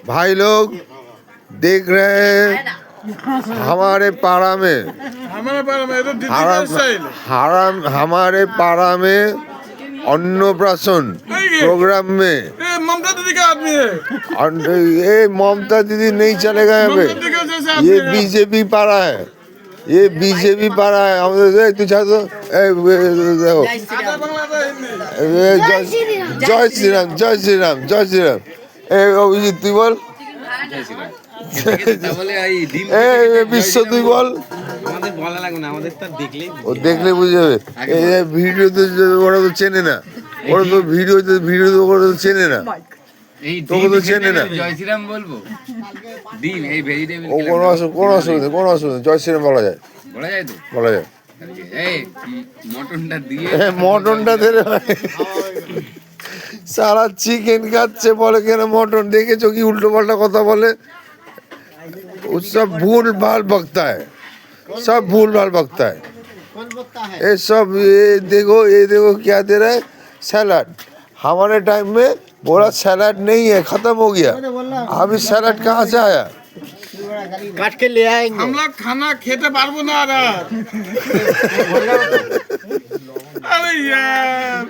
भाई लोग देख रहे हैं हमारे पाड़ा में हमारे पाड़ा में अन्नप्राशन प्रोग्राम में ममता दीदी का आदमी है। ये ममता दीदी नहीं चलेगा यहाँ पे। ये बीजेपी पाड़ा है, ये बीजेपी पाड़ा है। हम तू चाहते देखो जय श्री राम जय श्री राम जय श्री राम। অভিজিৎ তুই বল, বিশ্ব তুই বল। ও দেখলে বুঝে যাবে। ভিডিও তো ওরা তো চেনে না, ওরা তো ভিডিও ওরা তো চেনে না, তোকে তো চেনে না। জয় শ্রীরাম বলবো, ডিম এই ভেজিটেবল ও কোনো অসুবিধা জয় শ্রীরাম বলা যায়, বলা যায় তো, বলা যায়। এই মটনটা দিয়ে মটনটা ধরে সারা চিকেন খাচ্ছে বলে কেন মটন, দেখেছো কি উল্টো পাল্টা কথা বলে। वो सब भूल भाल बकता है, सब भूल भाल बकता है। ये सब ये देखो क्या दे रहा है, सैलाड। हमारे टाइम में बोला सैलाड नहीं है, खत्म हो गया। अभी सैलाड कहाँ से आया? काट के ले आएंगे। हम लोग खाना खेते पारबो ना अरे यार